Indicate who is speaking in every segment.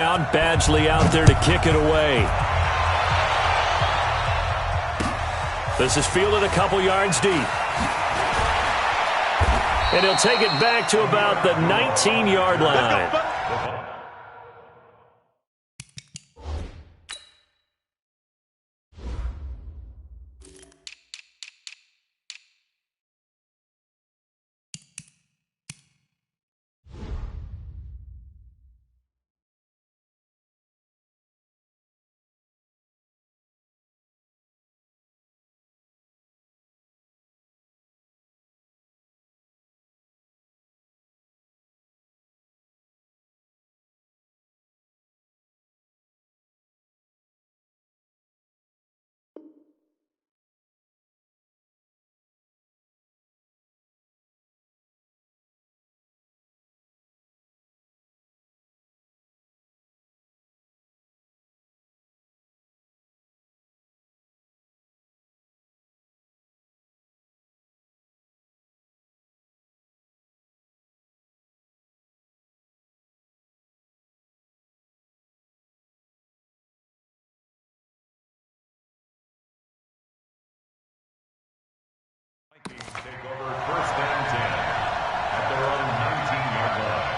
Speaker 1: Badgley out there to kick it away. This is fielded a couple yards deep. And he'll take it back to about the 19-yard line.
Speaker 2: Take over first and 10 at their own 19-yard line.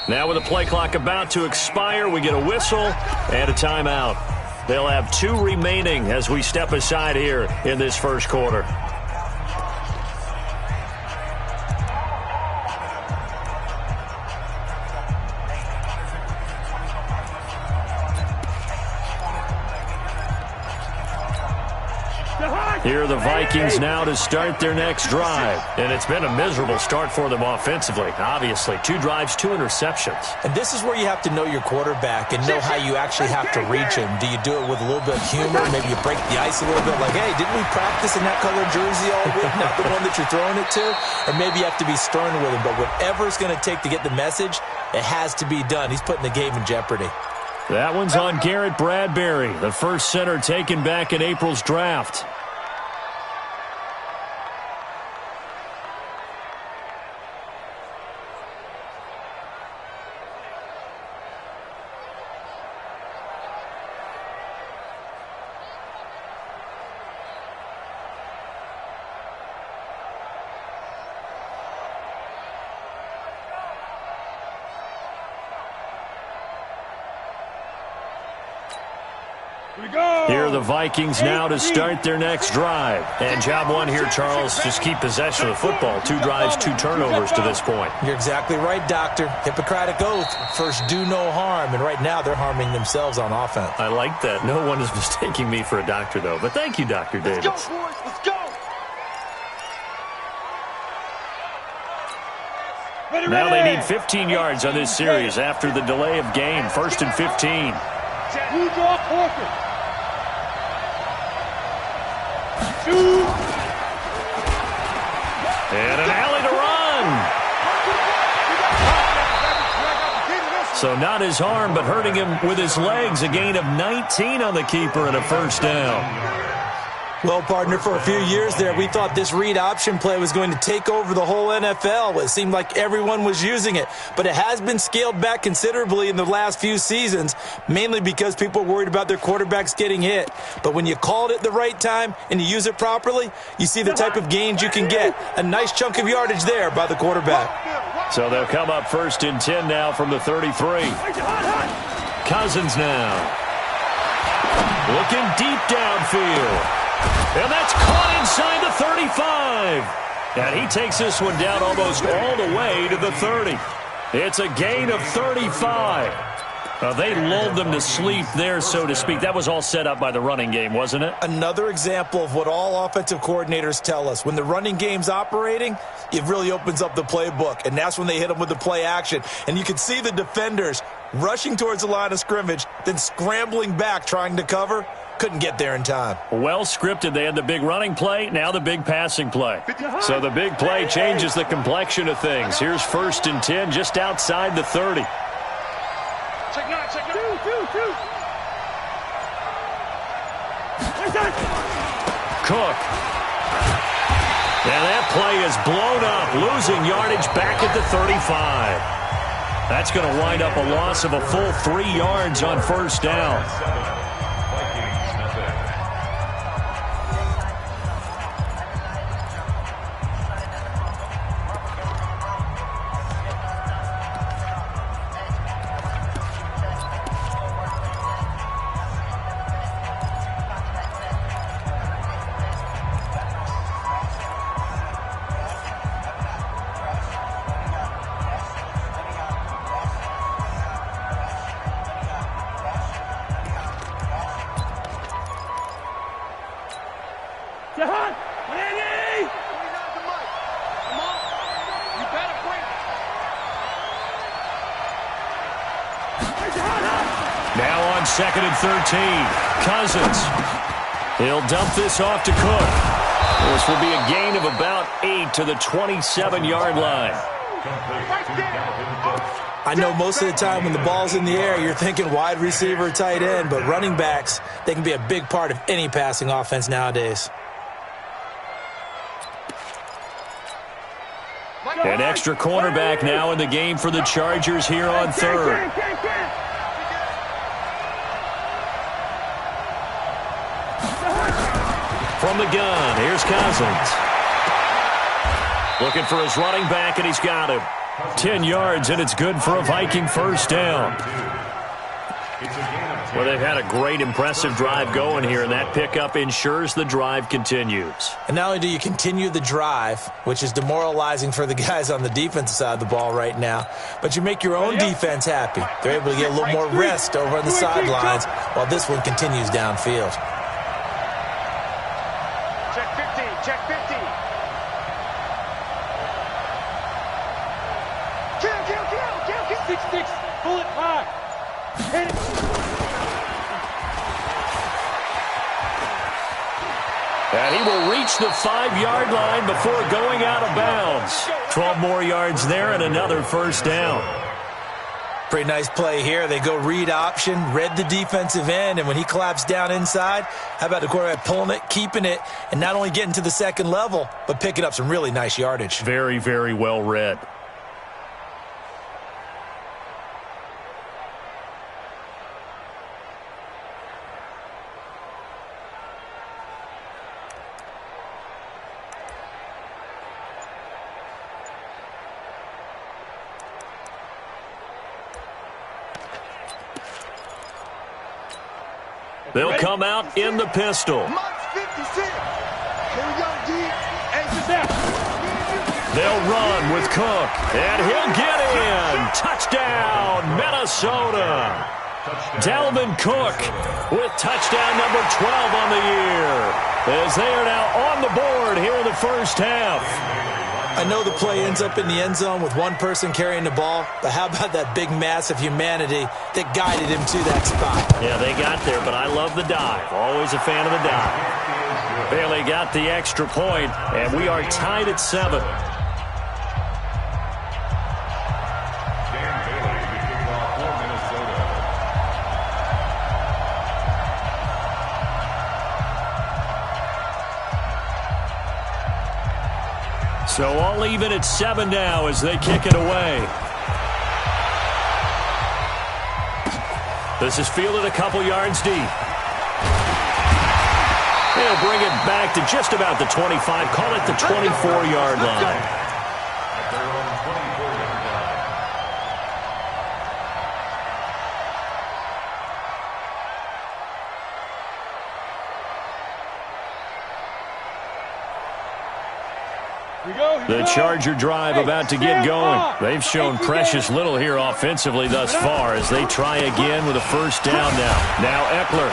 Speaker 1: Now with the play clock about to expire, we get a whistle and a timeout. They'll have 2 remaining as we step aside here in this first quarter. Here are the Vikings now to start their next drive. And it's been a miserable start for them offensively. Obviously, 2 drives, 2 interceptions.
Speaker 3: And this is where you have to know your quarterback and know how you actually have to reach him. Do you do it with a little bit of humor? Maybe you break the ice a little bit like, hey, didn't we practice in that color jersey all week? Not the one that you're throwing it to. Or maybe you have to be stern with him. But whatever it's going to take to get the message, it has to be done. He's putting the game in jeopardy.
Speaker 1: That one's on Garrett Bradbury, the first center taken back in April's draft. Here are the Vikings now to start their next drive. And job one here, Charles, just keep possession of the football. 2 drives, 2 turnovers to this point.
Speaker 3: You're exactly right, Doctor. Hippocratic oath. First, do no harm. And right now, they're harming themselves on offense.
Speaker 1: I like that. No one is mistaking me for a doctor, though. But thank you, Dr. Davis.
Speaker 4: Let's go, boys. Let's go.
Speaker 1: Now they need 15 yards on this series after the delay of game. 1st and 15. And an alley to run. So not his arm, but hurting him with his legs. A gain of 19 on the keeper and a first down.
Speaker 3: Well, partner, for a few years there, we thought this read option play was going to take over the whole NFL. It seemed like everyone was using it, but it has been scaled back considerably in the last few seasons, mainly because people are worried about their quarterbacks getting hit. But when you call it at the right time and you use it properly, you see the type of gains you can get. A nice chunk of yardage there by the quarterback.
Speaker 1: So they'll come up 1st and 10 now from the 33. Cousins now. Looking deep downfield. And that's caught inside the 35. And he takes this one down almost all the way to the 30. It's a gain of 35. They lulled them to sleep there, so to speak. That was all set up by the running game, wasn't it?
Speaker 3: Another example of what all offensive coordinators tell us. When the running game's operating, it really opens up the playbook, and that's when they hit them with the play action. And you can see the defenders rushing towards the line of scrimmage, then scrambling back trying to cover. Couldn't get there in time.
Speaker 1: Well scripted. They had the big running play, now the big passing play. So the big play changes the complexion of things. Here's 1st and 10 just outside the 30.
Speaker 4: Check 9, check 9. Two.
Speaker 1: Cook. And that play is blown up, losing yardage back at the 35. That's going to wind up a loss of a full 3 yards on 1st down. Now on 2nd and 13, Cousins. He'll dump this off to Cook. This will be a gain of about 8 to the 27-yard line.
Speaker 3: I know most of the time when the ball's in the air, you're thinking wide receiver, tight end, but running backs, they can be a big part of any passing offense nowadays.
Speaker 1: An extra cornerback now in the game for the Chargers here on 3rd. From the gun, here's Cousins. Looking for his running back, and he's got him. 10 yards, and it's good for a Viking 1st down. Well, they've had a great, impressive drive going here, and that pickup ensures the drive continues.
Speaker 3: And not only do you continue the drive, which is demoralizing for the guys on the defensive side of the ball right now, but you make your own defense happy. They're able to get a little more rest over on the sidelines while this one continues downfield.
Speaker 4: Check 50, check 50. Kill. 6-6, pull it high. Hit it.
Speaker 1: And he will reach the 5-yard line before going out of bounds. 12 more yards there and another 1st down.
Speaker 3: Pretty nice play here. They go read option, read the defensive end, and when he collapsed down inside, how about the quarterback pulling it, keeping it, and not only getting to the 2nd level, but picking up some really nice yardage.
Speaker 1: Very, very well read. They'll come out in the pistol. They'll run with Cook, and he'll get in. Touchdown, Minnesota. Dalvin Cook with touchdown number 12 on the year, as they are now on the board here in the 1st half.
Speaker 3: I know the play ends up in the end zone with one person carrying the ball, but how about that big mass of humanity that guided him to that spot?
Speaker 1: Yeah, they got there, but I love the dive. Always a fan of the dive. Bailey got the extra point, and we are tied at 7. So all even at 7 now as they kick it away. This is fielded a couple yards deep. They'll bring it back to just about the 25, call it the 24-yard line. The Charger drive about to get going. They've shown precious little here offensively thus far as they try again with a first down now. Now Eckler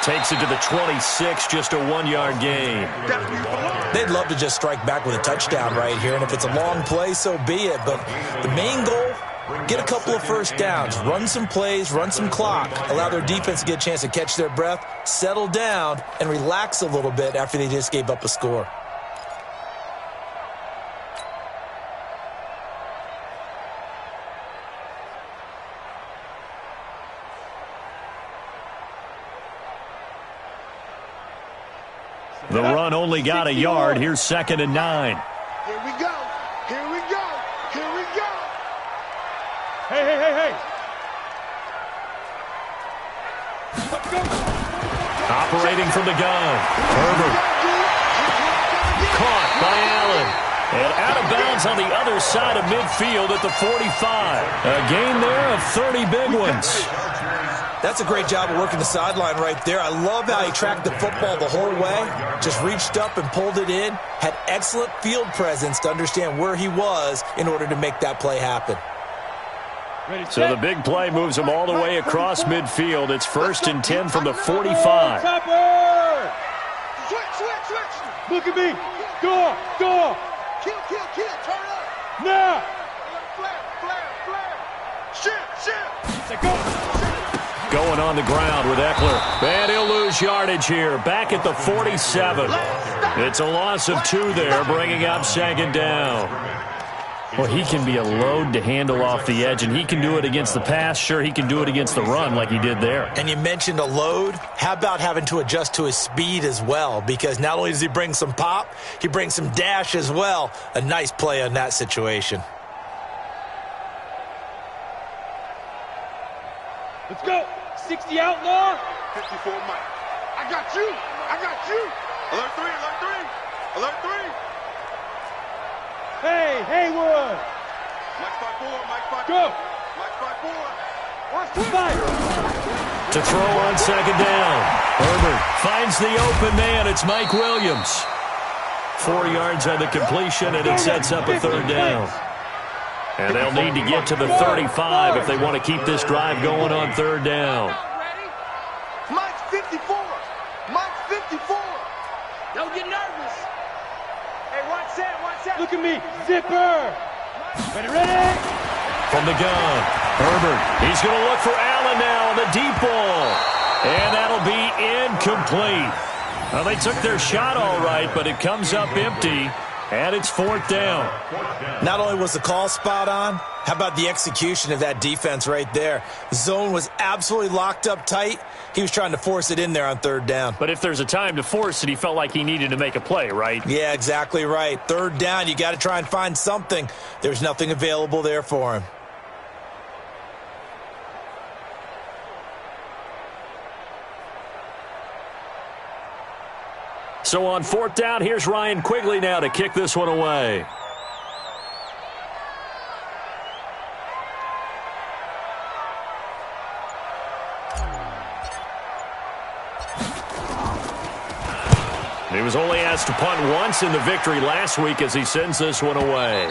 Speaker 1: takes it to the 26, just a 1-yard gain.
Speaker 3: They'd love to just strike back with a touchdown right here, and if it's a long play, so be it. But the main goal, get a couple of first downs, run some plays, run some clock, allow their defense to get a chance to catch their breath, settle down, and relax a little bit after they just gave up a score.
Speaker 1: The run only got a yard. Here's 2nd and 9.
Speaker 5: Here we go. Here we go. Here we go.
Speaker 4: Hey.
Speaker 1: Operating from the gun. Herbert. Caught by Allen. And out of bounds on the other side of midfield at the 45. A gain there of 30 big ones.
Speaker 3: That's a great job of working the sideline right there. I love how he tracked the football the whole way, just reached up and pulled it in, had excellent field presence to understand where he was in order to make that play happen.
Speaker 1: So the big play moves him all the way across midfield. It's 1st and 10 from the 45.
Speaker 4: Switch. Look at me. Go.
Speaker 5: Kill. Turn up.
Speaker 4: Now.
Speaker 5: Flare. Shift.
Speaker 4: Go.
Speaker 1: Going on the ground with Eckler. And he'll lose yardage here. Back at the 47. It's a loss of 2 there, bringing up 2nd down. Well, he can be a load to handle off the edge, and he can do it against the pass. Sure, he can do it against the run like he did there.
Speaker 3: And you mentioned a load. How about having to adjust to his speed as well? Because not only does he bring some pop, he brings some dash as well. A nice play on that situation.
Speaker 4: Let's go. 60 outlaw.
Speaker 5: 54 Mike. I got you. Alert 3.
Speaker 4: Hey, Haywood.
Speaker 5: Mike 5-4.
Speaker 4: Go.
Speaker 5: Mike 5-4.
Speaker 4: Watch the fight.
Speaker 1: To throw on 2nd down. Herbert finds the open man. It's Mike Williams. 4 yards on the completion, and it sets up a 3rd down. And they'll need to get to the 35 if they want to keep this drive going on 3rd down.
Speaker 5: Mike 54.
Speaker 4: Don't get nervous. Hey, watch that. Look at me. Zipper. Ready?
Speaker 1: From the gun, Herbert. He's going to look for Allen now on the deep ball. And that'll be incomplete. Well, they took their shot all right, but it comes up empty. And it's 4th down.
Speaker 3: Not only was the call spot on, how about the execution of that defense right there? Zone was absolutely locked up tight. He was trying to force it in there on 3rd down.
Speaker 1: But if there's a time to force it, he felt like he needed to make a play, right?
Speaker 3: Yeah, exactly right. 3rd down, you got to try and find something. There's nothing available there for him.
Speaker 1: So on 4th down, here's Ryan Quigley now to kick this one away. He was only asked to punt once in the victory last week as he sends this one away.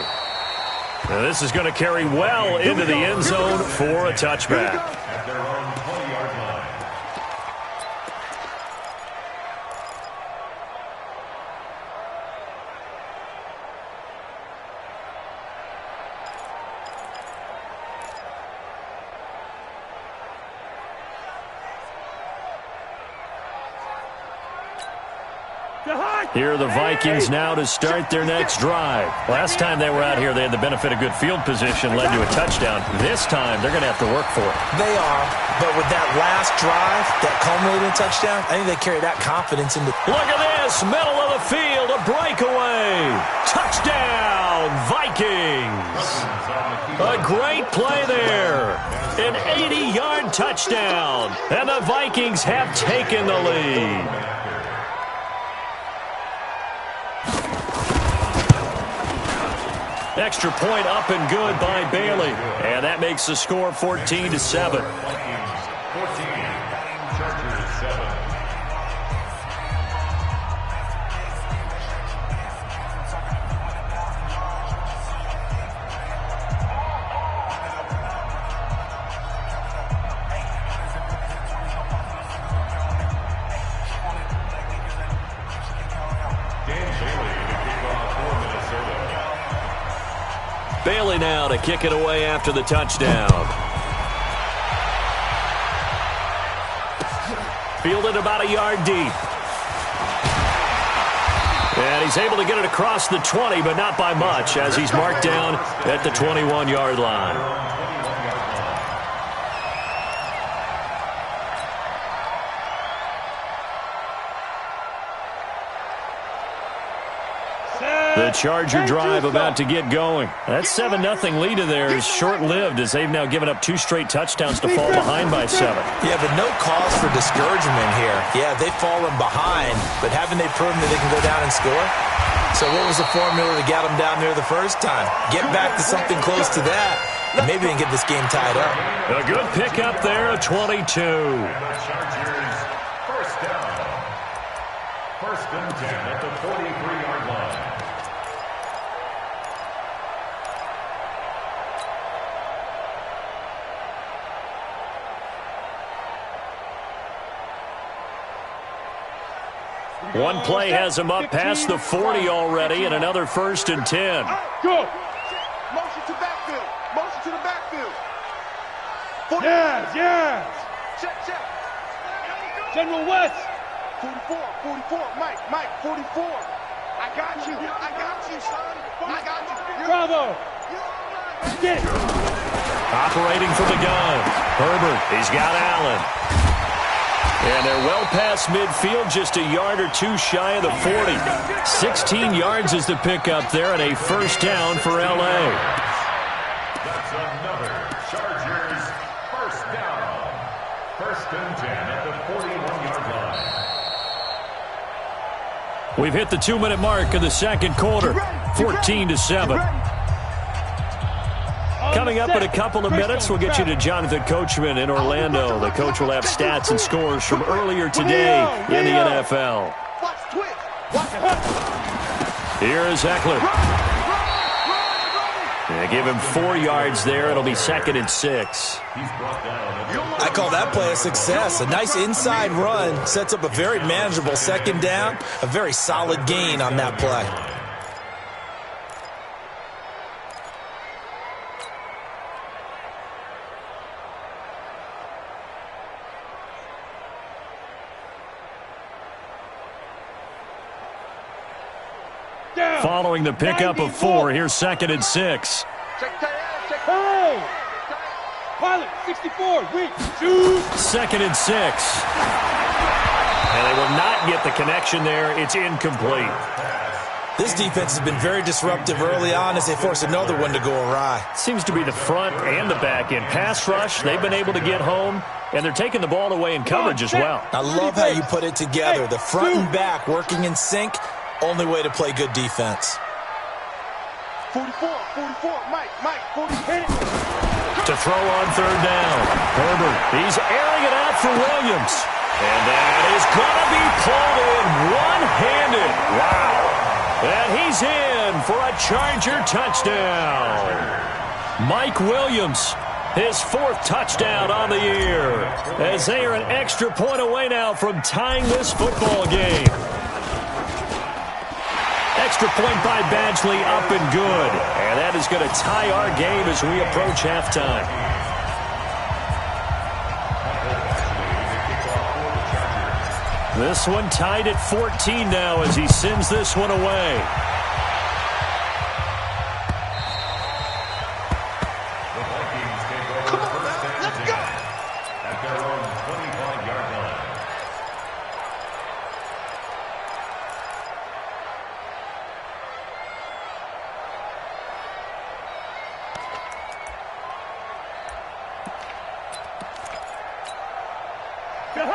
Speaker 1: Now this is going to carry well into the end zone for a touchback.
Speaker 2: At their own 20-yard line.
Speaker 1: Here are the Vikings now to start their next drive. Last time they were out here, they had the benefit of good field position, led to a touchdown. This time, they're going to have to work for it.
Speaker 3: They are, but with that last drive, that culminating touchdown, I think they carry that confidence into...
Speaker 1: Look at this, middle of the field, a breakaway. Touchdown, Vikings. A great play there. An 80-yard touchdown, and the Vikings have taken the lead. Extra point up and good by Bailey. And that makes the score 14-7.
Speaker 2: Vikings 14, Chargers 7.
Speaker 1: to kick it away after the touchdown. Fielded about a yard deep. And he's able to get it across the 20, but not by much, as he's marked down at the 21-yard line. The Charger drive about to get going. That 7-0 lead of theirs is short-lived as they've now given up 2 straight touchdowns to fall behind by 7.
Speaker 3: Yeah, but no cause for discouragement here. Yeah, they've fallen behind, but haven't they proven that they can go down and score? So what was the formula that got them down there the first time? Get back to something close to that, and maybe they can get this game tied up.
Speaker 1: A good pickup there, a 22.
Speaker 2: Chargers first down. First and 10 at the 43-yard line.
Speaker 1: One play has him up past the 40 already, and another first and 10.
Speaker 5: Go. Motion to backfield. Motion to the backfield.
Speaker 4: Yes.
Speaker 5: Check.
Speaker 4: General West.
Speaker 5: 44. Mike, 44. I got you, son. I got you.
Speaker 4: Bravo. Get it.
Speaker 1: Operating from the gun. Herbert, he's got Allen. And they're well past midfield, just a yard or two shy of the 40. 16 yards is the pickup there, and a first down for L.A.
Speaker 2: That's another Chargers first down. First and 10 at the 41-yard line.
Speaker 1: We've hit the 2-minute mark of the second quarter, 14-7. Coming up in a couple of minutes, we'll get you to Jonathan Coachman in Orlando. The coach will have stats and scores from earlier today in the NFL. Here is Eckler. They give him 4 yards there. It'll be second and 6.
Speaker 3: I call that play a success. A nice inside run sets up a very manageable second down, a very solid gain on that play.
Speaker 1: Following the pickup of 4, here's second and 6.
Speaker 4: Hey! Pilot, 64, weak, shoot!
Speaker 1: Second and 6. And they will not get the connection there. It's incomplete.
Speaker 3: This defense has been very disruptive early on as they force another one to go awry.
Speaker 1: Seems to be the front and the back end. Pass rush, they've been able to get home, and they're taking the ball away in coverage as well.
Speaker 3: I love how you put it together. The front and back working in sync. Only way to play good defense.
Speaker 5: 44, Mike, 40.
Speaker 1: To throw on third down. Herbert, he's airing it out for Williams. And that is going to be pulled in one-handed. Wow. And he's in for a Charger touchdown. Mike Williams, his 4th touchdown on the year. As they are an extra point away now from tying this football game. Extra point by Badgley, up and good. And that is going to tie our game as we approach halftime. This one tied at 14 now as he sends this one away.
Speaker 2: The Vikings take over first and 10 at their own 25-yard line.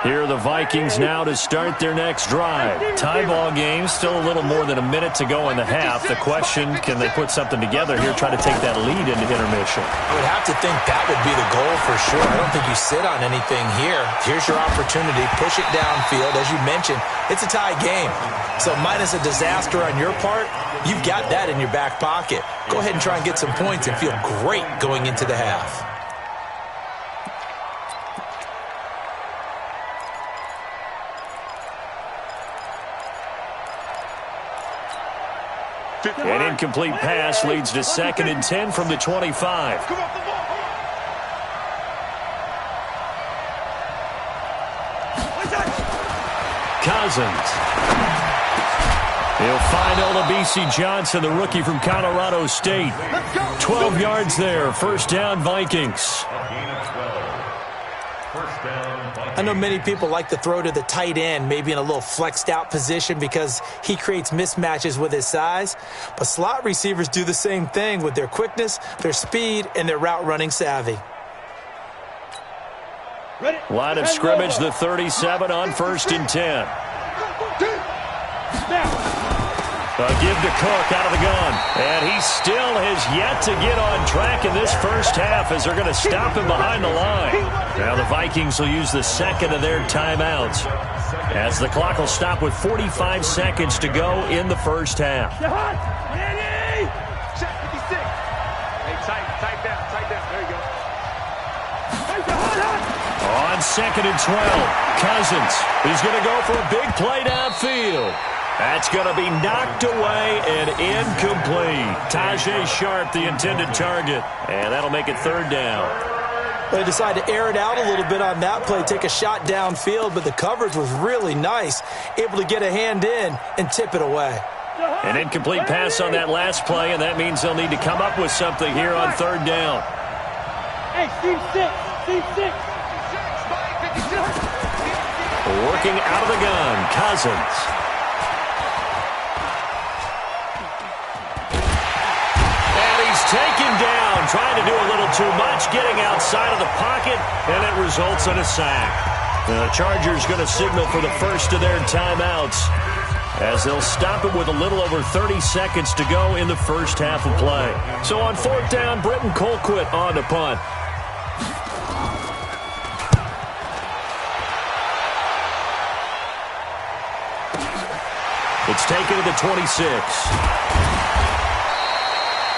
Speaker 1: Here are the Vikings now to start their next drive. Tie ball game, still a little more than a minute to go in the half. The question, can they put something together here, try to take that lead into intermission?
Speaker 3: I would have to think that would be the goal for sure. I don't think you sit on anything here. Here's your opportunity. Push it downfield. As you mentioned, it's a tie game. So minus a disaster on your part, you've got that in your back pocket. Go ahead and try and get some points and feel great going into the half.
Speaker 1: An incomplete pass leads to 2nd and 10 from the 25. Cousins. He'll find Olabisi Johnson, the rookie from Colorado State. 12 yards there. First down, Vikings.
Speaker 3: I know many people like to throw to the tight end, maybe in a little flexed out position because he creates mismatches with his size. But slot receivers do the same thing with their quickness, their speed, and their route running savvy.
Speaker 1: Line of scrimmage, the 37 on 1st and 10. A give to Cook out of the gun. And he still has yet to get on track in this first half as they're going to stop him behind the line. Now the Vikings will use the 2nd of their timeouts as the clock will stop with 45 seconds to go in the first half.
Speaker 4: Check 56. Hey, tight down. There you go.
Speaker 1: On 2nd and 12, Cousins is going to go for a big play downfield. That's going to be knocked away and incomplete. Tajae Sharpe, the intended target, and that'll make it 3rd down.
Speaker 3: They decided to air it out a little bit on that play, take a shot downfield, but the coverage was really nice, able to get a hand in and tip it away.
Speaker 1: An incomplete pass on that last play, and that means they'll need to come up with something here on 3rd down.
Speaker 4: Hey, Steve 6.
Speaker 1: Working out of the gun, Cousins. Taken down, trying to do a little too much, getting outside of the pocket, and it results in a sack. The Chargers going to signal for the first of their timeouts as they'll stop it with a little over 30 seconds to go in the first half of play. So on 4th down, Britton Colquitt on to punt. It's taken to the 26.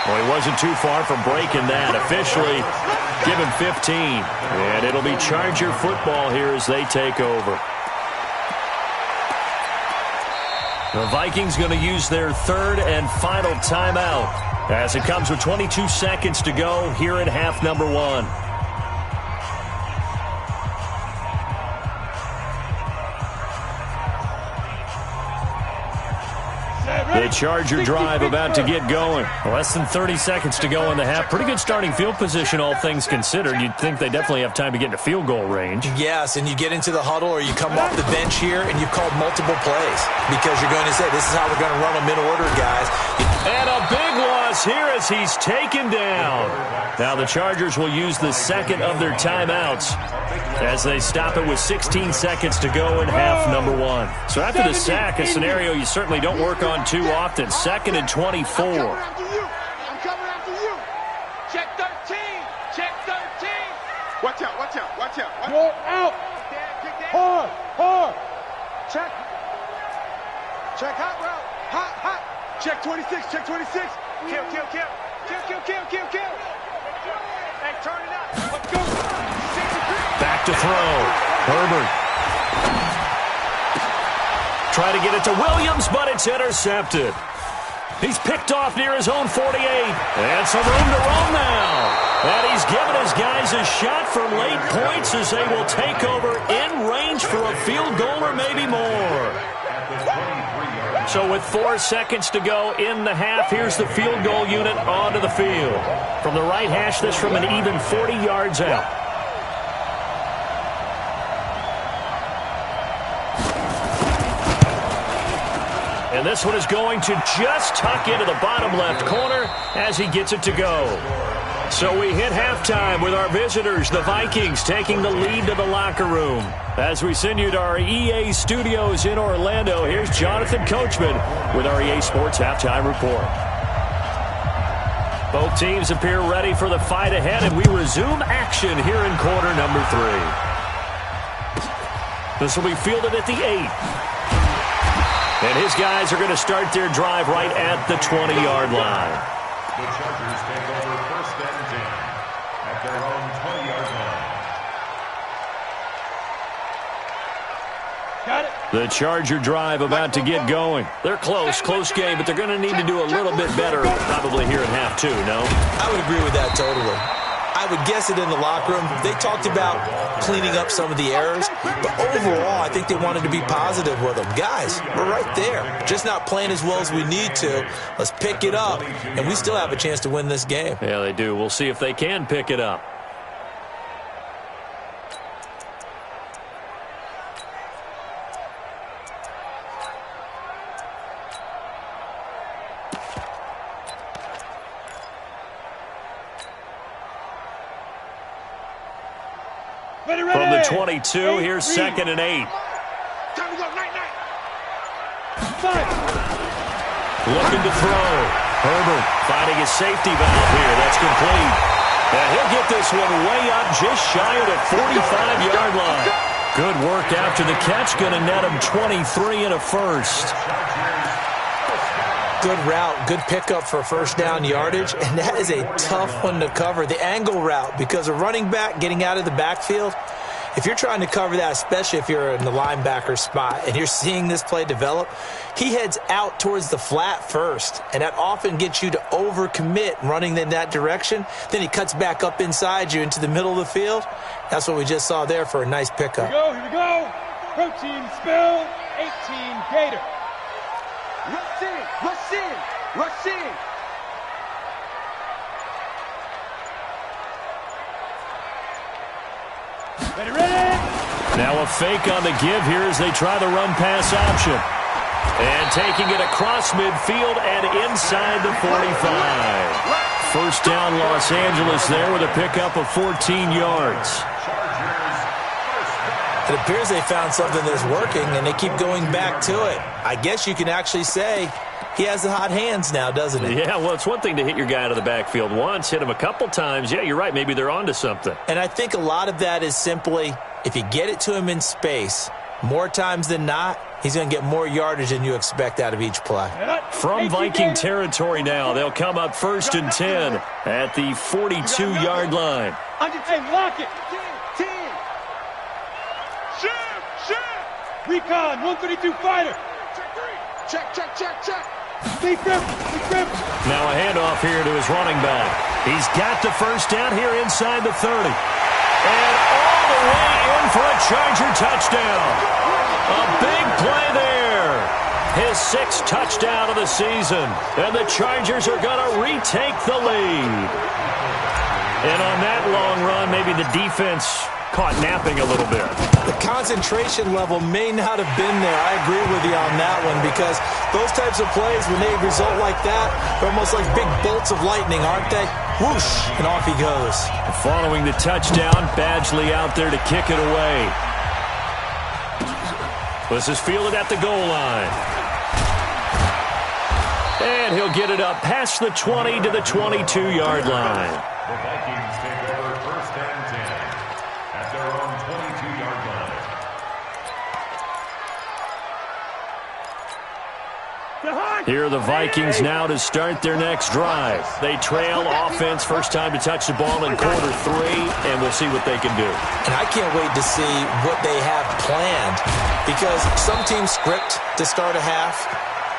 Speaker 1: Well, he wasn't too far from breaking that. Officially, give him 15. And it'll be Charger football here as they take over. The Vikings going to use their 3rd and final timeout as it comes with 22 seconds to go here in half number 1. The Charger drive about to get going. Less than 30 seconds to go in the half. Pretty good starting field position, all things considered. You'd think they definitely have time to get into field goal range.
Speaker 3: Yes, and you get into the huddle or you come off the bench here and you've called multiple plays because you're going to say, this is how we're going to run them in order, guys.
Speaker 1: And a big loss here as he's taken down. Now the Chargers will use the 2nd of their timeouts as they stop it with 16 seconds to go in half number 1. So after the sack, a scenario you certainly don't work on too often. 2nd and 24.
Speaker 5: I'm coming after you. Check 13. Watch out.
Speaker 4: You're out. Hard.
Speaker 5: Check hot route. Hot. Check 26. Kill. Hey, turn it up. Let's go.
Speaker 1: Back to throw. Herbert. Try to get it to Williams, but it's intercepted. He's picked off near his own 48. And some room to roam now. And he's given his guys a shot for late points as they will take over in range for a field goal or maybe more. So with 4 seconds to go in the half, here's the field goal unit onto the field. From the right hash, this from an even 40 yards out. And this one is going to just tuck into the bottom left corner as he gets it to go. So we hit halftime with our visitors, the Vikings, taking the lead to the locker room. As we send you to our EA studios in Orlando, here's Jonathan Coachman with our EA Sports Halftime Report. Both teams appear ready for the fight ahead, and we resume action here in quarter number 3. This will be fielded at the 8. And his guys are going to start their drive right at the 20-yard line.
Speaker 2: The Chargers take over 1st and 10 at their own 20-yard line.
Speaker 4: Got it.
Speaker 1: The Charger drive about to get going. They're close game, but they're going to need to do a little bit better probably here in half two, no?
Speaker 3: I would agree with that totally. I would guess it in the locker room. They talked about cleaning up some of the errors, but overall, I think they wanted to be positive with them. Guys, we're right there. Just not playing as well as we need to. Let's pick it up, and we still have a chance to win this game.
Speaker 1: Yeah, they do. We'll see if they can pick it up. From the 22, here's 2nd and 8.
Speaker 5: Time to go, night.
Speaker 1: Looking to throw. Herbert finding his safety valve here. That's complete. And he'll get this one way up just shy of the 45-yard line. Good work after the catch. Going to net him 23 and a first.
Speaker 3: Good route, good pickup for first down yardage, and that is a tough one to cover. The angle route, because a running back getting out of the backfield, if you're trying to cover that, especially if you're in the linebacker spot and you're seeing this play develop, he heads out towards the flat first, and that often gets you to overcommit running in that direction. Then he cuts back up inside you into the middle of the field. That's what we just saw there for a nice pickup.
Speaker 4: Here we go. Protein spill, 18 Gator.
Speaker 5: Rush in.
Speaker 4: Ready.
Speaker 1: Now a fake on the give here as they try the run-pass option. And taking it across midfield and inside the 45. First down, Los Angeles there with a pickup of 14 yards.
Speaker 3: It appears they found something that's working, and they keep going back to it. I guess you can actually say he has the hot hands now, doesn't he?
Speaker 1: Yeah, well, it's one thing to hit your guy out of the backfield once, hit him a couple times. Yeah, you're right. Maybe they're onto something.
Speaker 3: And I think a lot of that is simply if you get it to him in space, more times than not, he's going to get more yardage than you expect out of each play.
Speaker 1: From Viking territory now, they'll come up 1st and 10 at the 42-yard line.
Speaker 4: Hey, lock it.
Speaker 5: 10. Shoot.
Speaker 4: Recon, 132 fighter.
Speaker 5: Check.
Speaker 4: Stay grip.
Speaker 1: Now a handoff here to his running back. He's got the first down here inside the 30. And all the way in for a Charger touchdown. A big play there. His 6th touchdown of the season. And the Chargers are going to retake the lead. And on that long run, maybe the defense caught napping a little bit.
Speaker 3: The concentration level may not have been there. I agree with you on that one, because those types of plays, when they result like that, they're almost like big bolts of lightning, aren't they? Whoosh, and off he goes.
Speaker 1: Following the touchdown, Badgley out there to kick it away. This is fielded at the goal line. And he'll get it up past the 20 to the 22-yard line.
Speaker 2: The Vikings take over 1st and 10 at their own 22-yard line.
Speaker 1: Here are the Vikings now to start their next drive. They trail offense, first time to touch the ball in quarter 3, and we'll see what they can do.
Speaker 3: And I can't wait to see what they have planned, because some teams script to start a half.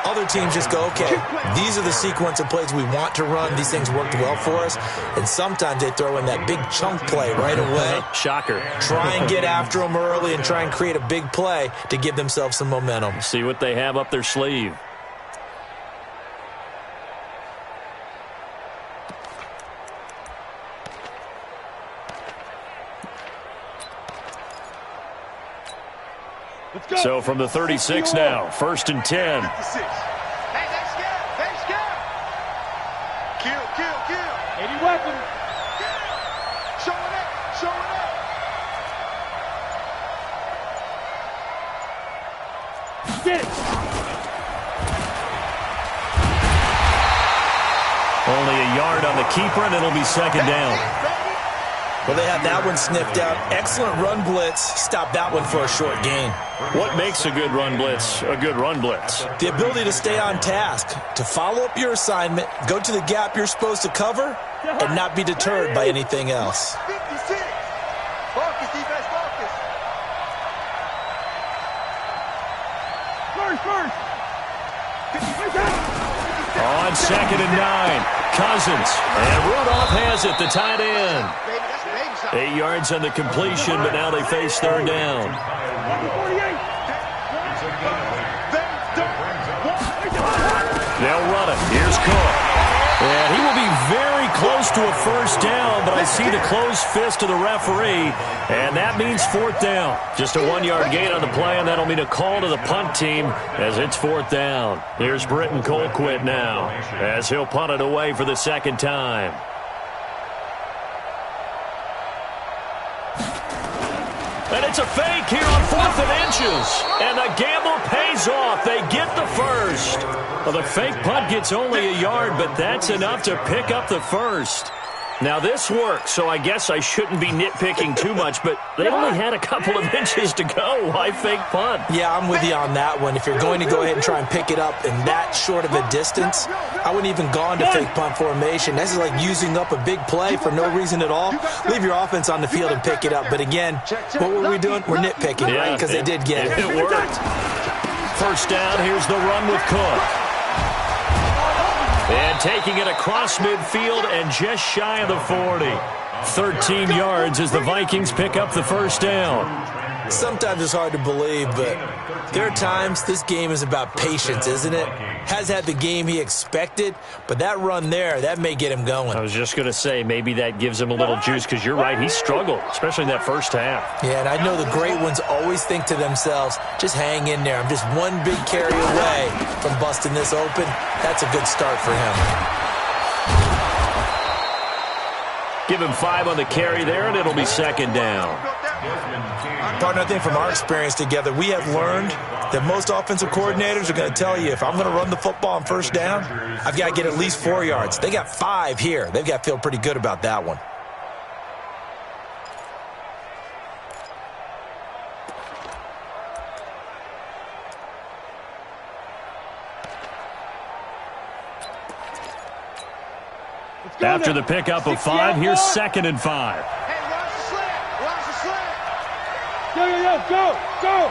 Speaker 3: Other teams just go, okay, these are the sequence of plays we want to run. These things worked well for us. And sometimes they throw in that big chunk play right away.
Speaker 1: Shocker.
Speaker 3: Try and get after them early and try and create a big play to give themselves some momentum.
Speaker 1: See what they have up their sleeve. So from the 36 now, 1st and 10.
Speaker 5: Hey, they scared. Kill.
Speaker 4: 80 weapon.
Speaker 5: Showing up.
Speaker 4: Get it.
Speaker 1: Only a yard on the keeper, and it'll be 2nd down.
Speaker 3: Well, they have that one sniffed out. Excellent run blitz. Stop that one for a short gain.
Speaker 1: What makes a good run blitz a good run blitz?
Speaker 3: The ability to stay on task, to follow up your assignment, go to the gap you're supposed to cover, and not be deterred by anything else.
Speaker 5: 56. Focus, defense, focus.
Speaker 1: On 2nd and 9, Cousins. And Rudolph has it, the tight end. 8 yards on the completion, but now they face 3rd down. They'll run it. Here's Cook. And he will be very close to a 1st down, but I see the closed fist of the referee, and that means 4th down. Just a 1-yard gain on the play, and that'll mean a call to the punt team as it's 4th down. Here's Britton Colquitt now as he'll punt it away for the 2nd time. And it's a fake here on 4th and inches. And the gamble pays off. They get the 1st. Well, the fake punt gets only a yard, but that's enough to pick up the 1st. Now, this works, so I guess I shouldn't be nitpicking too much, but they only had a couple of inches to go. Why fake punt?
Speaker 3: Yeah, I'm with you on that one. If you're going to go ahead and try and pick it up in that short of a distance, I wouldn't even gone to fake punt formation. This is like using up a big play for no reason at all. Leave your offense on the field and pick it up. But again, what were we doing? We're nitpicking, right? Because they did get it.
Speaker 1: It worked. 1st down, here's the run with Cook. And taking it across midfield and just shy of the 40. 13 yards as the Vikings pick up the 1st down.
Speaker 3: Sometimes it's hard to believe, but there are times this game is about patience, isn't it? Has had the game he expected, but that run there, that may get him going.
Speaker 1: I was just going to say, maybe that gives him a little juice, because you're right, he struggled, especially in that 1st half.
Speaker 3: Yeah, and I know the great ones always think to themselves, just hang in there. I'm just one big carry away from busting this open. That's a good start for him.
Speaker 1: Give him 5 on the carry there, and it'll be 2nd down.
Speaker 3: Partner, I think from our experience together, we have learned that most offensive coordinators are going to tell you, if I'm going to run the football on 1st down, I've got to get at least 4 yards. They got 5 here. They've got to feel pretty good about that one.
Speaker 1: After the pickup of 5, here's 2nd and 5.
Speaker 5: Hey, watch the slant. Watch the slant.
Speaker 4: Yo, go, go.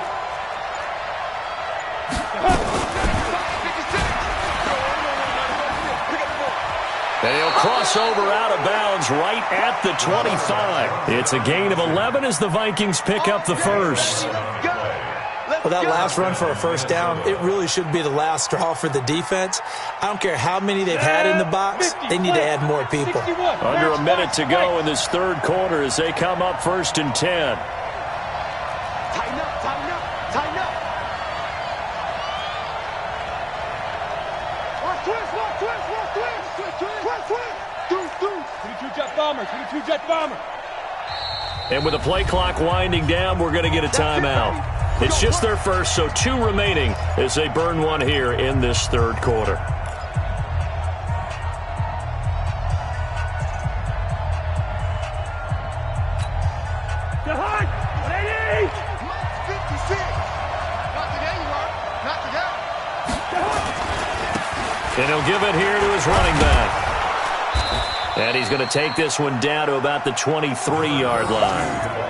Speaker 1: And he'll cross over out of bounds right at the 25. It's a gain of 11 as the Vikings pick up the 1st.
Speaker 3: Well, that last run for a 1st down, it really should be the last straw for the defense. I don't care how many they've had in the box. They need to add more people.
Speaker 1: Under a minute to go in this 3rd quarter as they come up 1st and 10.
Speaker 5: Tighten up, tighten up, tighten up. Watch twist, watch twist, watch twist. Twist, twist. Deuce, deuce.
Speaker 4: 22 jet bomber, 22 jet bomber.
Speaker 1: And with the play clock winding down, we're going to get a timeout. It's just their 1st, so 2 remaining as they burn 1 here in this 3rd quarter.
Speaker 4: Get hard! 180!
Speaker 5: 56. Not today, you are. Not today.
Speaker 1: And he'll give it here to his running back. And he's going to take this one down to about the 23-yard line.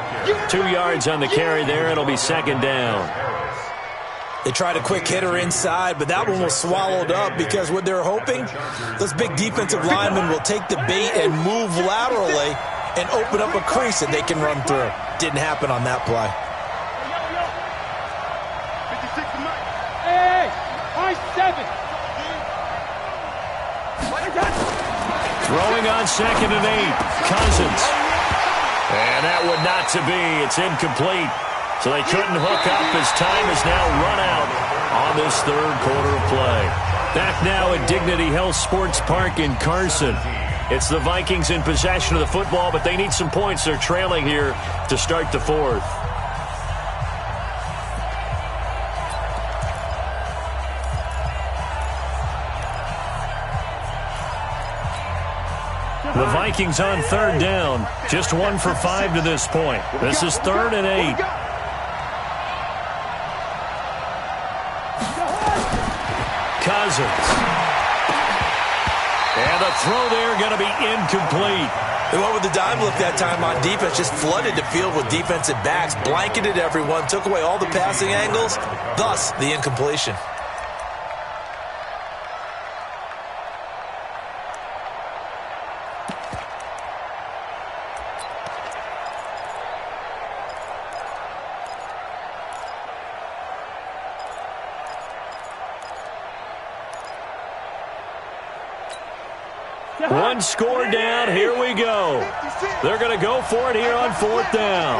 Speaker 1: 2 yards on the carry there. It'll be 2nd down.
Speaker 3: They tried a quick hitter inside, but that one was swallowed up because what they're hoping, those big defensive linemen will take the bait and move laterally and open up a crease that they can run through. Didn't happen on that play.
Speaker 5: 56 to Mike.
Speaker 4: Hey, I-7.
Speaker 1: Throwing on 2nd and 8. Cousins. And that would not to be. It's incomplete. So they couldn't hook up as time is now run out on this 3rd quarter of play. Back now at Dignity Health Sports Park in Carson. It's the Vikings in possession of the football, but they need some points. They're trailing here to start the 4th. The Vikings on 3rd down. Just 1 for 5 to this point. This is 3rd and 8. Cousins. And the throw there going to be incomplete.
Speaker 3: They went with the dime look that time on defense, just flooded the field with defensive backs, blanketed everyone, took away all the passing angles, thus the incompletion.
Speaker 1: One score down. Here we go. They're going to go for it here on 4th down.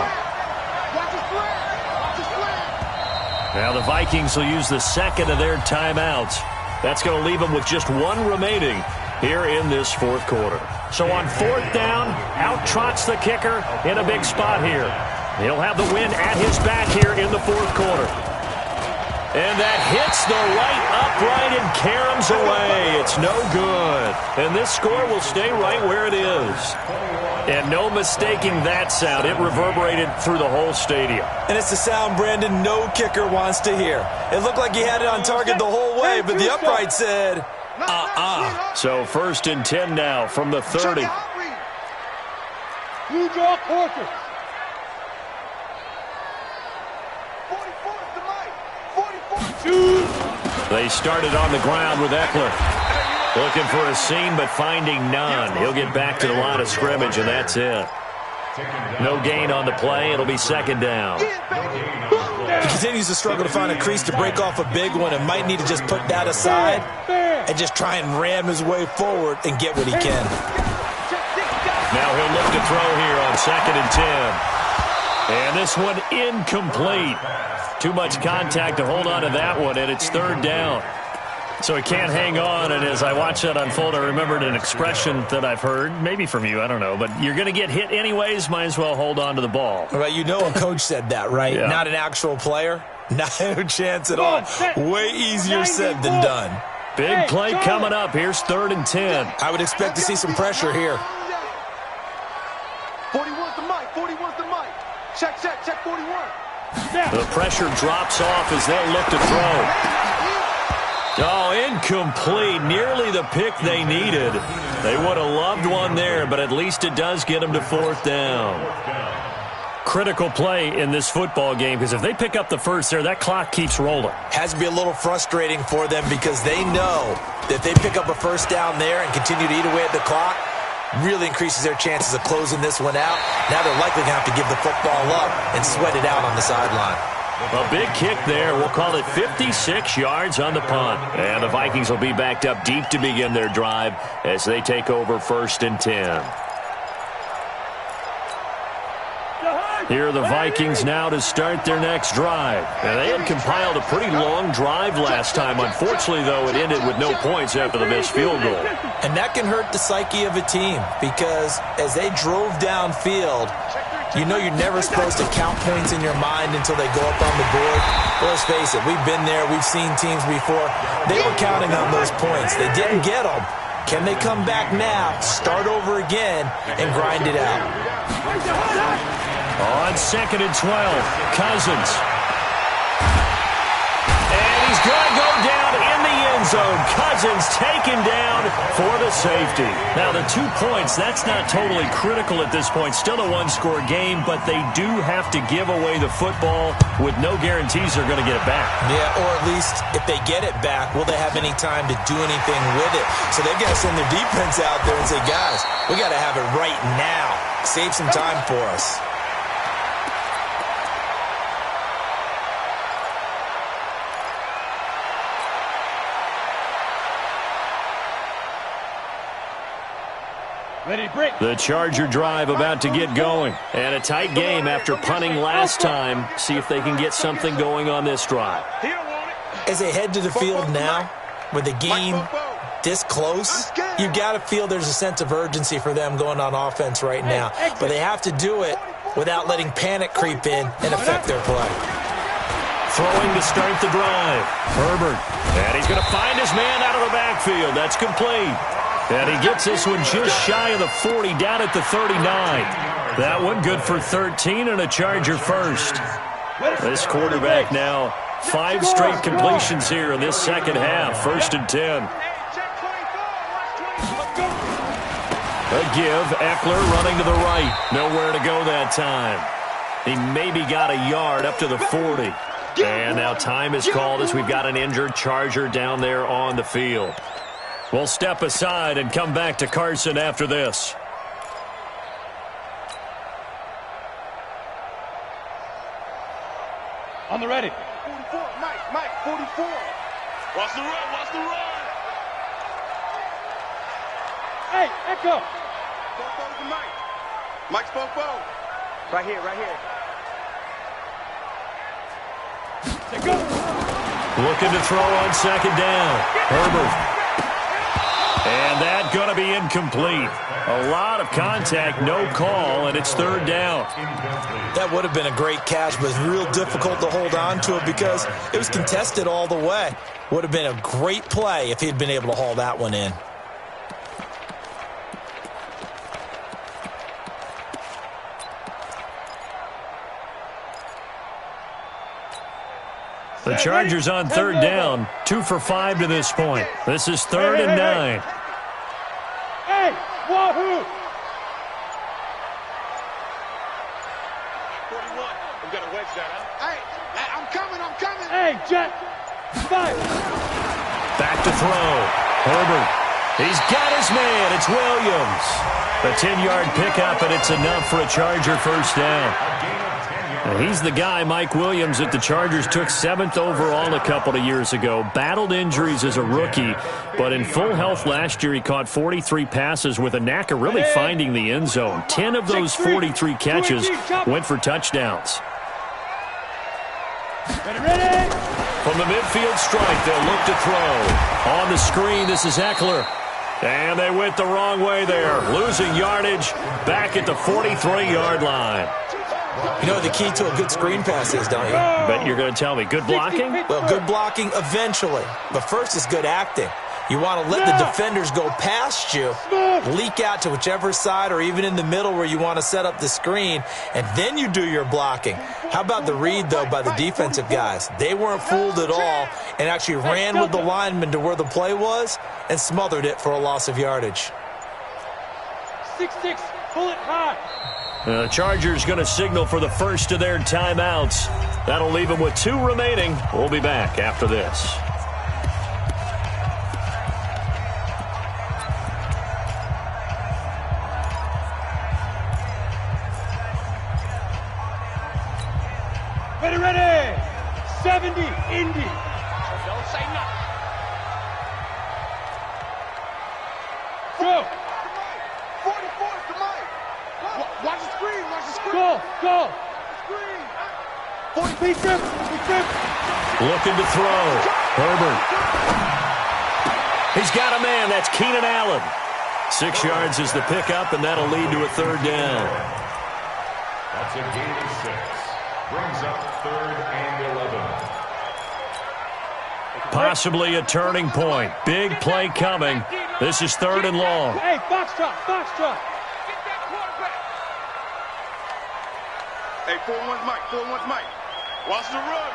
Speaker 1: Now the Vikings will use the second of their timeouts. That's going to leave them with just one remaining here in this 4th quarter. So on 4th down, out trots the kicker in a big spot here. He'll have the win at his back here in the 4th quarter. And that hits the right upright and caroms away. It's no good. And this score will stay right where it is. And no mistaking that sound. It reverberated through the whole stadium.
Speaker 3: And it's the sound, Brandon, no kicker wants to hear. It looked like he had it on target the whole way, but the upright said,
Speaker 1: So 1st and 10 now from the 30.
Speaker 4: Blue draw quarter.
Speaker 1: They started on the ground with Eckler. Looking for a seam, but finding none. He'll get back to the line of scrimmage, and that's it. No gain on the play. It'll be 2nd down.
Speaker 3: He continues to struggle to find a crease to break off a big one and might need to just put that aside and just try and ram his way forward and get what he can.
Speaker 1: Now he'll look to throw here on 2nd and 10. And this one incomplete. Too much contact to hold on to that one, and it's 3rd down. So he can't hang on, and as I watch that unfold, I remembered an expression that I've heard, maybe from you, I don't know, but you're going to get hit anyways, might as well hold on to the ball.
Speaker 3: Well, you know a coach said that, right?
Speaker 1: Yeah.
Speaker 3: Not an actual player? No chance at all. Way easier said than done.
Speaker 1: Big play coming up. Here's 3rd and 10.
Speaker 3: I would expect to see some pressure here.
Speaker 5: 41's the mic. 41's the mic. Check 41.
Speaker 1: The pressure drops off as they'll look to throw. Oh, incomplete. Nearly the pick they needed. They would have loved one there, but at least it does get them to 4th down. Critical play in this football game, because if they pick up the first there, that clock keeps rolling.
Speaker 3: Has to be a little frustrating for them because they know that if they pick up a 1st down there and continue to eat away at the clock, really increases their chances of closing this one out. Now they're likely going to have to give the football up and sweat it out on the sideline.
Speaker 1: A big kick there. We'll call it 56 yards on the punt. And the Vikings will be backed up deep to begin their drive as they take over 1st and 10. Here are the Vikings now to start their next drive. And they had compiled a pretty long drive last time. Unfortunately, though, it ended with no points after the missed field goal.
Speaker 3: And that can hurt the psyche of a team because as they drove downfield, you know you're never supposed to count points in your mind until they go up on the board. Well, let's face it, we've been there. We've seen teams before. They were counting on those points. They didn't get them. Can they come back now, start over again, and grind it out?
Speaker 1: On 2nd and 12, Cousins. And he's going to go down in the end zone. Cousins taken down for the safety. Now, the 2 points, that's not totally critical at this point. Still a one-score game, but they do have to give away the football with no guarantees they're going to get it back.
Speaker 3: Yeah, or at least if they get it back, will they have any time to do anything with it? So they've got to send their defense out there and say, guys, we got to have it right now. Save some time for us.
Speaker 1: The Charger drive about to get going. And a tight game after punting last time. See if they can get something going on this drive.
Speaker 3: As they head to the field now, with the game this close, you've got to feel there's a sense of urgency for them going on offense right now. But they have to do it without letting panic creep in and affect their play.
Speaker 1: Throwing to start the drive. Herbert. And he's going to find his man out of the backfield. That's complete. And he gets this one just shy of the 40, down at the 39. That one good for 13 and a Charger first. This quarterback now, 5 straight completions here in this second half. 1st and 10. A give, Eckler running to the right. Nowhere to go that time. He maybe got a yard up to the 40. And now time is called as we've got an injured Charger down there on the field. We'll step aside and come back to Carson after this.
Speaker 4: On the ready.
Speaker 5: 44, Mike, 44. Watch the run, watch the run.
Speaker 4: Hey, Echo.
Speaker 5: Fofo's the Mike. Mike's Fofo.
Speaker 4: Right here, right here. Let's go.
Speaker 1: Looking to throw on second down. Herbert. And that's going to be incomplete. A lot of contact, no call, and it's third down.
Speaker 3: That would have been a great catch, but it's real difficult to hold on to it because it was contested all the way. Would have been a great play if he'd been able to haul that one in.
Speaker 1: The Chargers on third down, 2 for 5 to this point. This is 3rd and 9.
Speaker 4: Hey, wahoo!
Speaker 5: 41. We got to wedge that, huh? Hey, I'm coming.
Speaker 4: Hey, Jet. 5.
Speaker 1: Back to throw. Herbert. He's got his man. It's Williams. A 10-yard pickup, and it's enough for a Charger first down. He's the guy, Mike Williams, that the Chargers took 7th overall a couple of years ago. Battled injuries as a rookie, but in full health last year, he caught 43 passes with a knack of really finding the end zone. 10 of those 43 catches went for touchdowns.
Speaker 4: Ready?
Speaker 1: From the midfield stripe, they'll look to throw. On the screen, this is Eckler. And they went the wrong way there, losing yardage back at the 43-yard line.
Speaker 3: You know what the key to a good screen pass is, don't you?
Speaker 1: Bet you're going to tell me. Good blocking?
Speaker 3: Well, good blocking eventually. But first is good acting. You want to let the defenders go past you, leak out to whichever side or even in the middle where you want to set up the screen, and then you do your blocking. How about the read, though, by the defensive guys? They weren't fooled at all and actually ran with the lineman to where the play was and smothered it for a loss of yardage.
Speaker 4: 6-6, pull it high.
Speaker 1: The Chargers going to signal for the first of their timeouts. That'll leave them with 2 remaining. We'll be back after this.
Speaker 4: Ready. 70, Indy. Don't say nothing. Go.
Speaker 5: 44 to Mike. Watch the screen.
Speaker 4: Go.
Speaker 5: Screen.
Speaker 4: 40 feet trip.
Speaker 1: Looking to throw. Herbert. He's got a man. That's Keenan Allen. 6 yards is the pickup, and that'll lead to a third down.
Speaker 2: That's a gain of 6. Brings up 3rd and 11.
Speaker 1: Possibly a turning point. Big play coming. This is 3rd and long.
Speaker 4: Hey, Foxtrot. Get that quarterback.
Speaker 5: Hey, 4-1's Mike. Watch the run.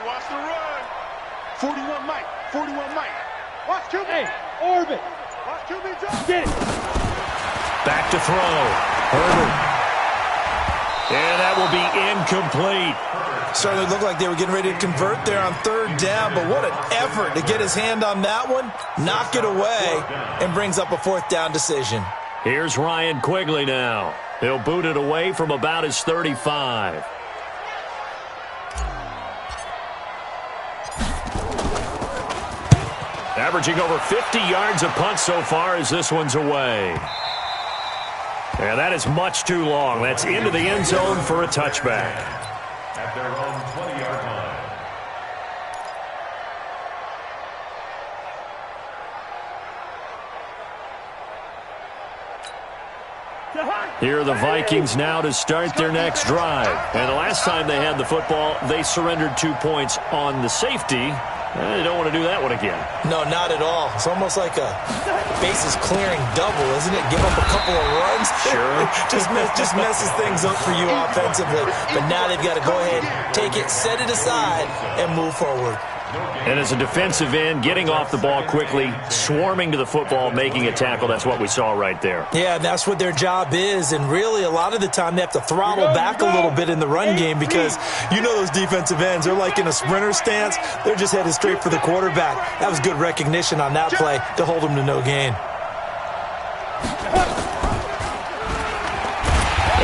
Speaker 5: 41 Mike. Watch QB.
Speaker 4: Hey, orbit.
Speaker 5: Watch QB jump.
Speaker 4: Get it.
Speaker 1: Back to throw. Herbert. And that will be incomplete.
Speaker 3: Certainly looked like they were getting ready to convert there on 3rd down, but what an effort to get his hand on that one, knock it away, and brings up a 4th down decision.
Speaker 1: Here's Ryan Quigley now. He'll boot it away from about his 35. Averaging over 50 yards a punt so far as this one's away. And that is much too long. That's into the end zone for a touchback.
Speaker 2: At their own 20-yard line.
Speaker 1: Here are the Vikings now to start their next drive. And the last time they had the football, they surrendered 2 points on the safety. They don't want to do that one again.
Speaker 3: No, not at all. It's almost like a bases clearing double, isn't it? Give up a couple of runs.
Speaker 1: Sure.
Speaker 3: just messes things up for you offensively. But now they've got to go ahead, take it, set it aside, and move forward.
Speaker 1: And as a defensive end, getting off the ball quickly, swarming to the football, making a tackle, that's what we saw right there.
Speaker 3: Yeah, that's what their job is. And really, a lot of the time, they have to throttle back a little bit in the run game because you know those defensive ends, they're like in a sprinter stance. They're just headed straight for the quarterback. That was good recognition on that play to hold them to no gain.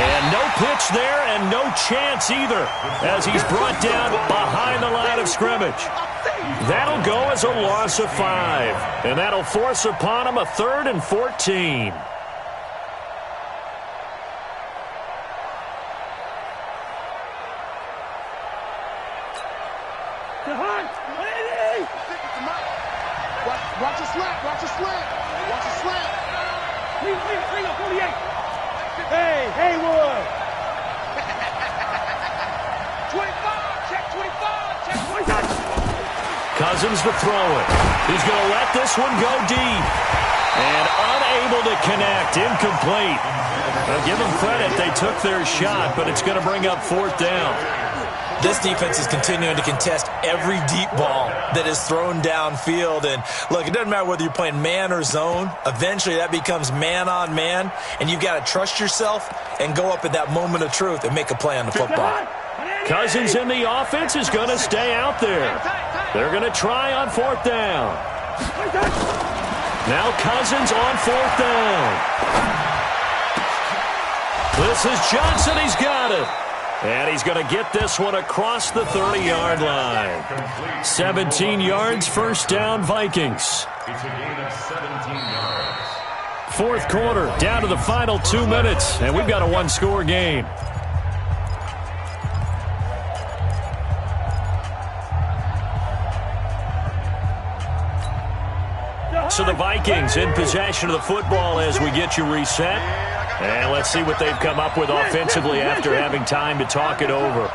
Speaker 1: And no pitch there and no chance either as he's brought down behind the line of scrimmage. That'll go as a loss of 5, and that'll force upon him a 3rd and 14.
Speaker 5: Watch a slant. Watch a slant. Watch a slant.
Speaker 4: Hey, Haywood.
Speaker 5: 25. Check 25. Check 25.
Speaker 1: Cousins to throw it. He's going to let this one go deep. And unable to connect. Incomplete. Now give them credit. They took their shot, but it's going to bring up fourth down.
Speaker 3: This defense is continuing to contest every deep ball that is thrown downfield. And, look, it doesn't matter whether you're playing man or zone. Eventually that becomes man on man, and you've got to trust yourself and go up at that moment of truth and make a play on the football.
Speaker 1: Cousins in the offense is going to stay out there. They're going to try on fourth down. Now Cousins on fourth down. This is Johnson. He's got it. And he's going to get this one across the 30-yard line. 17 yards, first down, Vikings.
Speaker 2: It's a gain of 17 yards.
Speaker 1: Fourth quarter, down to the final 2 minutes, and we've got a one-score game. So the Vikings in possession of the football as we get you reset. And let's see what they've come up with offensively after having time to talk it over.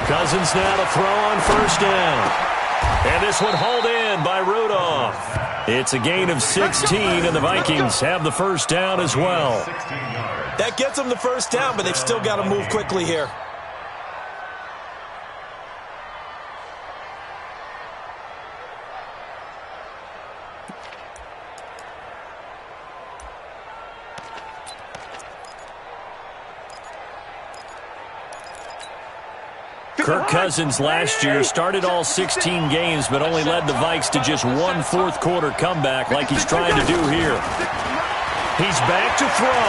Speaker 1: Cousins now to throw on first down. And this one hauled in by Rudolph. It's a gain of 16, and the Vikings have the first down as well.
Speaker 3: That gets them the first down, but they've still got to move quickly here.
Speaker 1: Kirk Cousins last year started all 16 games, but only led the Vikes to just one fourth-quarter comeback like he's trying to do here. He's back to throw.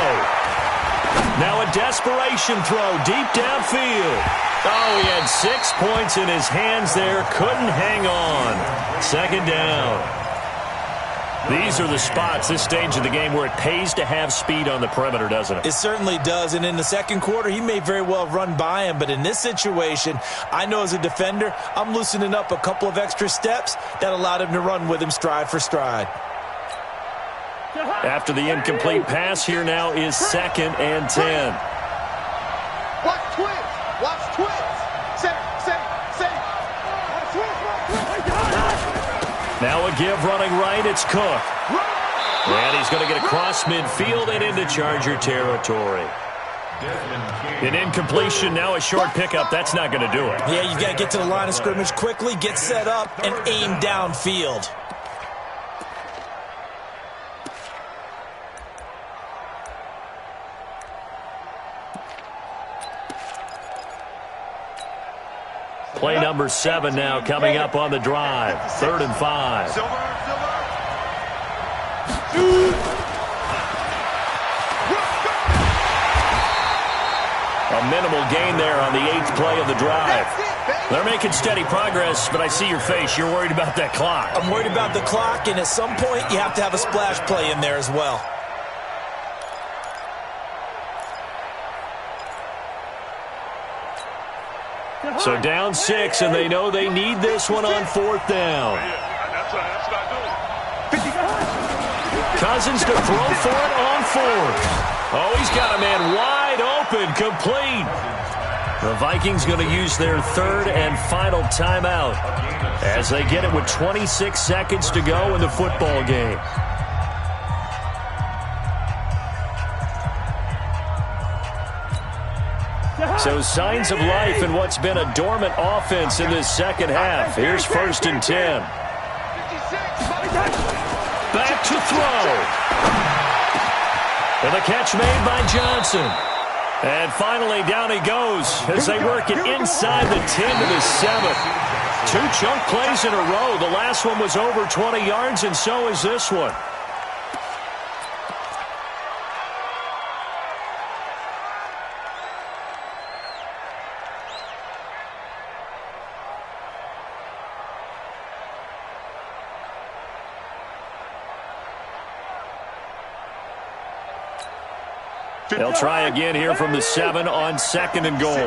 Speaker 1: Now a desperation throw deep downfield. Oh, he had 6 points in his hands there. Couldn't hang on. Second down. These are the spots, this stage of the game, where it pays to have speed on the perimeter, doesn't it?
Speaker 3: It certainly does, and in the second quarter, he may very well run by him, but in this situation, I know as a defender, I'm loosening up a couple of extra steps that allowed him to run with him stride for stride.
Speaker 1: After the incomplete pass, here now is 2nd and 10.
Speaker 5: Watch twins. Watch twins. Center.
Speaker 1: Now a give running right, it's Cook. And he's going to get across midfield and into Charger territory. An incompletion, now a short pickup. That's not going to do it.
Speaker 3: Yeah, you've got to get to the line of scrimmage quickly, get set up, and aim downfield.
Speaker 1: Play number 7 now coming up on the drive. 3rd and 5. A minimal gain there on the 8th play of the drive. They're making steady progress, but I see your face. You're worried about that clock.
Speaker 3: I'm worried about the clock, and at some point, you have to have a splash play in there as well.
Speaker 1: So down 6, and they know they need this one on 4th down. Cousins to throw for it on 4th. Oh, he's got a man wide open, complete. The Vikings going to use their 3rd and final timeout as they get it with 26 seconds to go in the football game. So signs of life in what's been a dormant offense in this second half. Here's 1st and 10. Back to throw. And the catch made by Johnson. And finally down he goes as they work it inside the 10 to the 7. 2 chunk plays in a row. The last one was over 20 yards, and so is this one. They'll try again here from the 7 on 2nd and goal.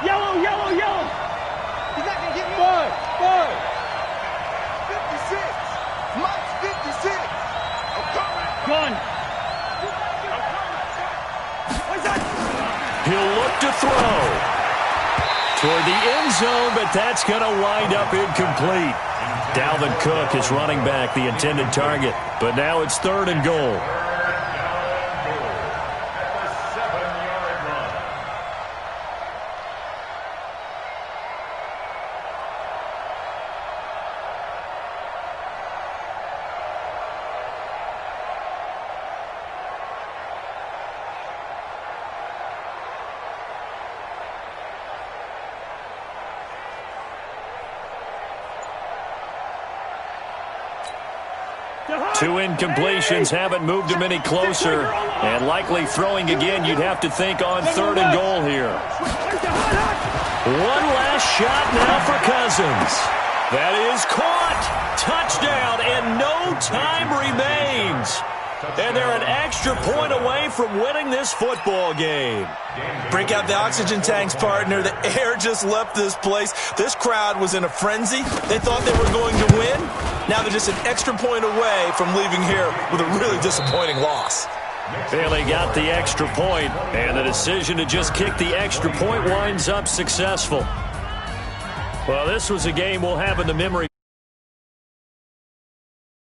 Speaker 4: Yellow, yellow, yellow.
Speaker 5: He's not going to get me.
Speaker 4: Five.
Speaker 5: 56. Mike's 56. I'm coming.
Speaker 4: Gun.
Speaker 1: He'll look to throw toward the end zone, but that's going to wind up incomplete. Dalvin Cook is running back the intended target, but now it's 3rd and goal. Two incompletions haven't moved him any closer, and likely throwing again, you'd have to think on 3rd and goal here. One last shot now for Cousins. That is caught. Touchdown, and no time remains. And they're an extra point away from winning this football game.
Speaker 3: Break out the oxygen tanks, partner. The air just left this place. This crowd was in a frenzy. They thought they were going to win. Now they're just an extra point away from leaving here with a really disappointing loss.
Speaker 1: Bailey got the extra point, and the decision to just kick the extra point winds up successful. Well, this was a game we'll have in the memory